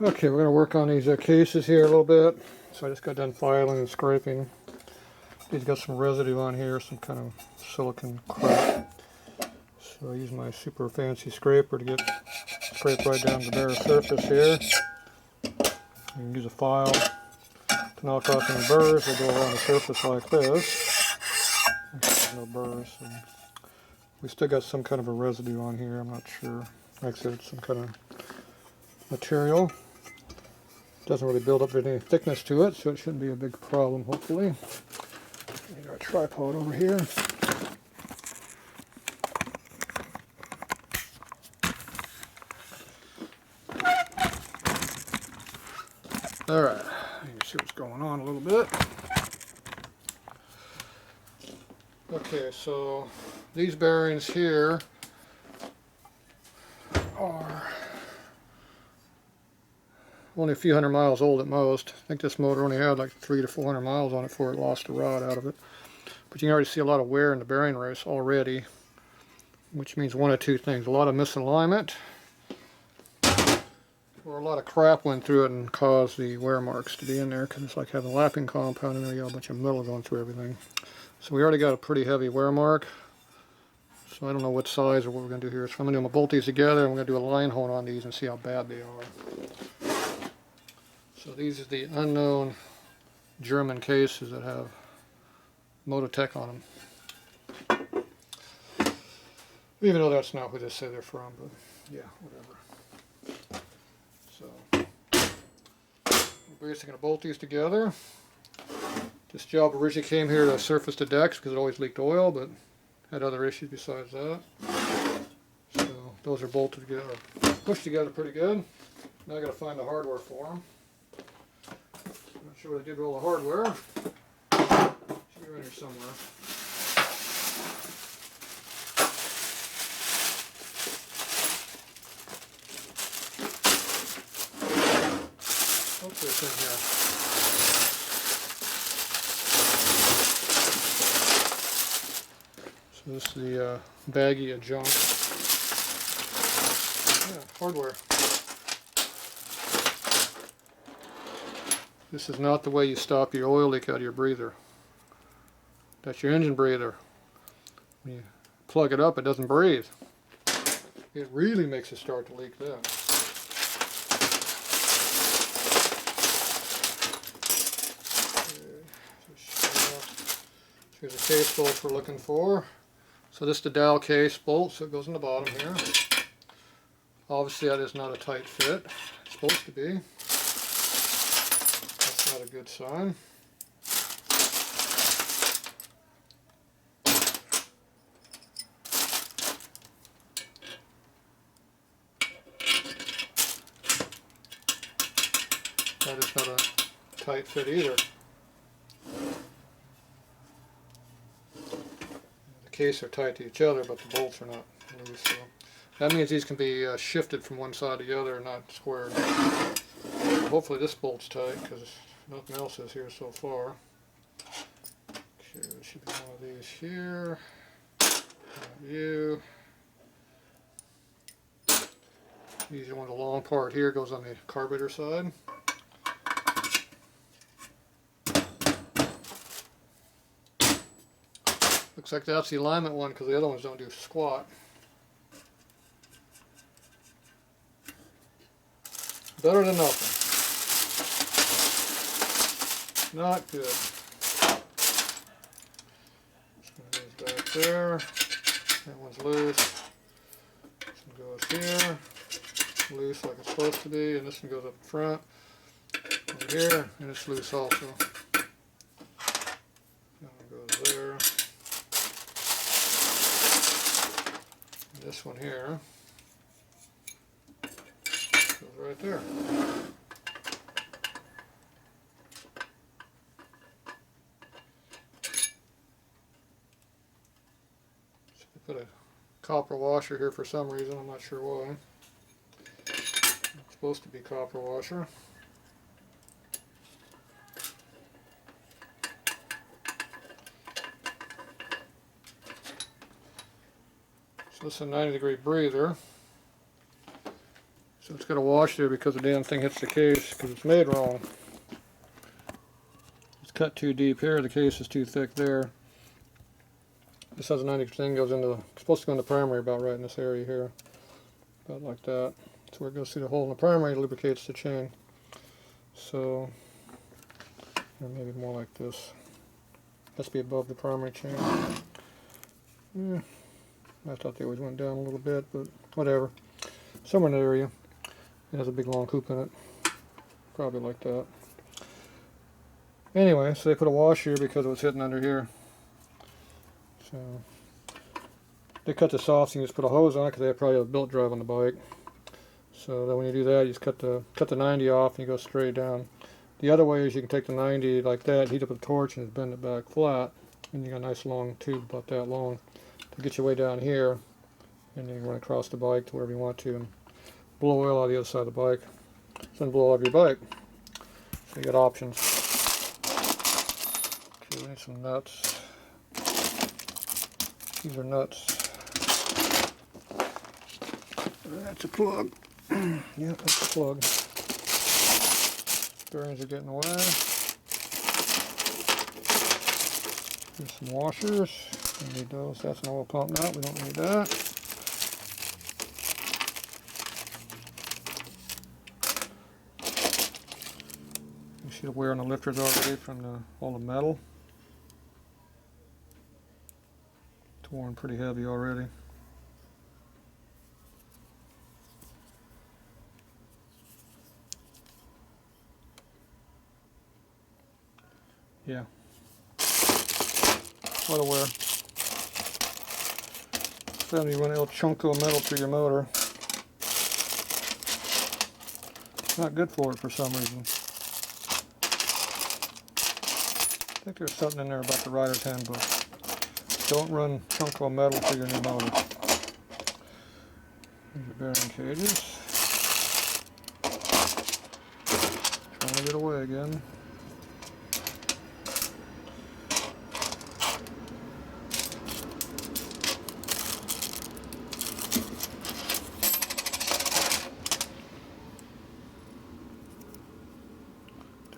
Okay, we're going to work on these cases here a little bit. So I just got done filing and scraping. These got some residue on here, some kind of silicon crap. So I use my super fancy scraper to scrape right down the bare surface here. You can use a file to knock off any burrs that go around the surface like this. There's no burrs. So we still got some kind of a residue on here. I'm not sure. Like I said, it's some kind of material. Doesn't really build up any thickness to it, so it shouldn't be a big problem, hopefully. Need our tripod over here. Alright, you can see what's going on a little bit. Okay, so these bearings here are only a few hundred miles old at most. I think this motor only had like 300 to 400 miles on it before it lost a rod out of it. But you can already see a lot of wear in the bearing race already, which means one of two things. A lot of misalignment, or a lot of crap went through it and caused the wear marks to be in there, because it's like having lapping compound and then you got a bunch of metal going through everything. So we already got a pretty heavy wear mark. So I don't know what size or what we're going to do here. So I'm going to bolt these together and we're going to do a line hole on these and see how bad they are. So these are the unknown German cases that have Mototech on them. Even though that's not who they say they're from, but yeah, whatever. So we're basically going to bolt these together. This job originally came here to surface the decks because it always leaked oil, but had other issues besides that. So those are bolted together, pushed together pretty good. Now I got to find the hardware for them. Not sure what I did with all the hardware. Should be around here somewhere. Hopefully it's in here. So this is the baggie of junk. Yeah, hardware. This is not the way you stop your oil leak out of your breather. That's your engine breather. When you plug it up, it doesn't breathe. It really makes it start to leak then. Here's the case bolt we're looking for. So this is the dowel case bolt, so it goes in the bottom here. Obviously that is not a tight fit. It's supposed to be. That's not a good sign. That is not a tight fit either. The case are tight to each other, but the bolts are not loose. So that means these can be shifted from one side to the other and not squared. Hopefully this bolt's tight because nothing else is here so far. Okay, there should be one of these here. You. Usually one of the long part here goes on the carburetor side. Looks like that's the alignment one because the other ones don't do squat. Better than nothing. Not good. This one goes back there. That one's loose. This one goes here. Loose like it's supposed to be. And this one goes up front. Over here. And it's loose also. That one goes there. This one here goes right there. So they put a copper washer here for some reason, I'm not sure why. It's supposed to be copper washer. So this is a 90-degree breather. So it's got a wash there because the damn thing hits the case because it's made wrong. It's cut too deep here, the case is too thick there. This has a 90% goes into it's supposed to go in the primary about right in this area here. About like that. So where it goes through the hole in the primary, it lubricates the chain. So, or maybe more like this. Has to be above the primary chain. Yeah, I thought they always went down a little bit, but whatever. Somewhere in that area. It has a big long hoop in it. Probably like that. Anyway, so they put a wash here because it was hitting under here. So they cut this off, so you just put a hose on it because they probably have a belt drive on the bike. So then when you do that, you just cut the 90 off and you go straight down. The other way is you can take the 90 like that, heat up a torch and just bend it back flat, and you got a nice long tube about that long to get you way down here, and then you run across the bike to wherever you want to and blow oil out of the other side of the bike. So then blow off your bike. So you got options. Okay, we need some nuts. These are nuts. That's a plug. Yeah, that's a plug. Bearings are getting away. Here's some washers. We need those. That's an oil pump nut. We don't need that. You see the wear on the lifters already from all the metal. It's worn pretty heavy already. Yeah. What a wear. So you run a little chunk of metal through your motor. It's not good for it for some reason. I think there's something in there about the rider's handbook. Don't run chunk of metal through your new motor. These are bearing cages. Trying to get away again.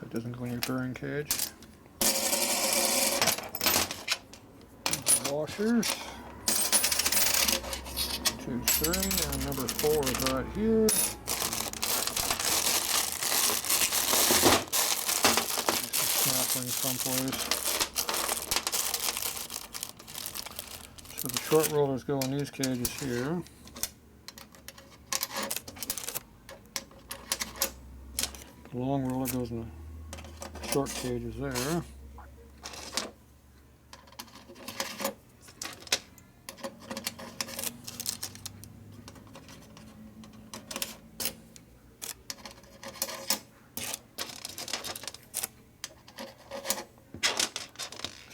That doesn't go in your bearing cage. Washers. 2, 3, and number 4 is right here. Snapping someplace. So the short rollers go in these cages here. The long roller goes in the short cages there.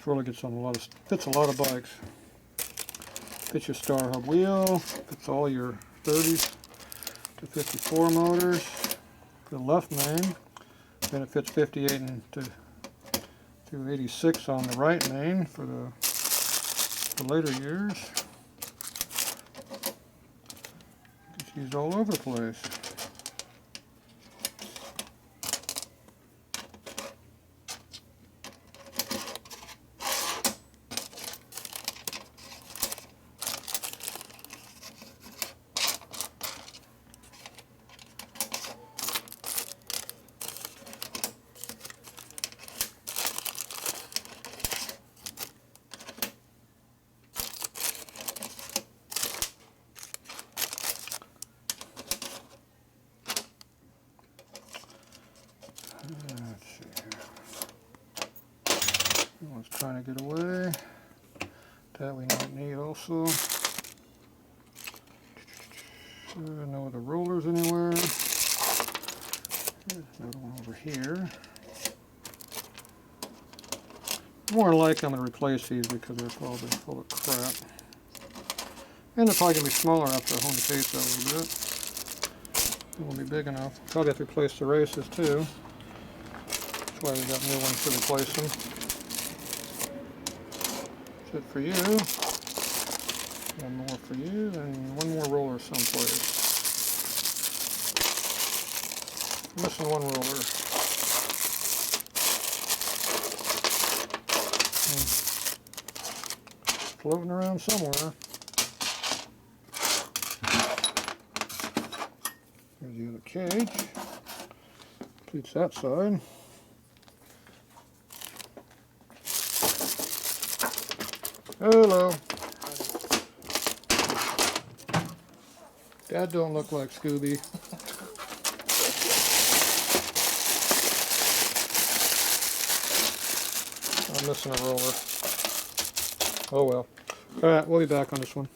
Really gets on a lot of, fits a lot of bikes. Fits your Star Hub wheel, fits all your 30s to 54 motors, the left main, then it fits 58 and to 86 on the right main for the later years. It's used all over the place. Let's see here. One's trying to get away. That we might need also. No other rollers anywhere. There's another one over here. More than likely I'm going to replace these because they're probably full of crap. And they're probably going to be smaller after I hone the case out a little bit. It won't be big enough. Probably have to replace the races too. That's why we got new ones to replace them. That's it for you. One more for you, and one more roller someplace. Missing one roller. Floating around somewhere. Here's the other cage. Completes that side. Hello. Dad don't look like Scooby. I'm missing a roller. Oh well. Alright, we'll be back on this one.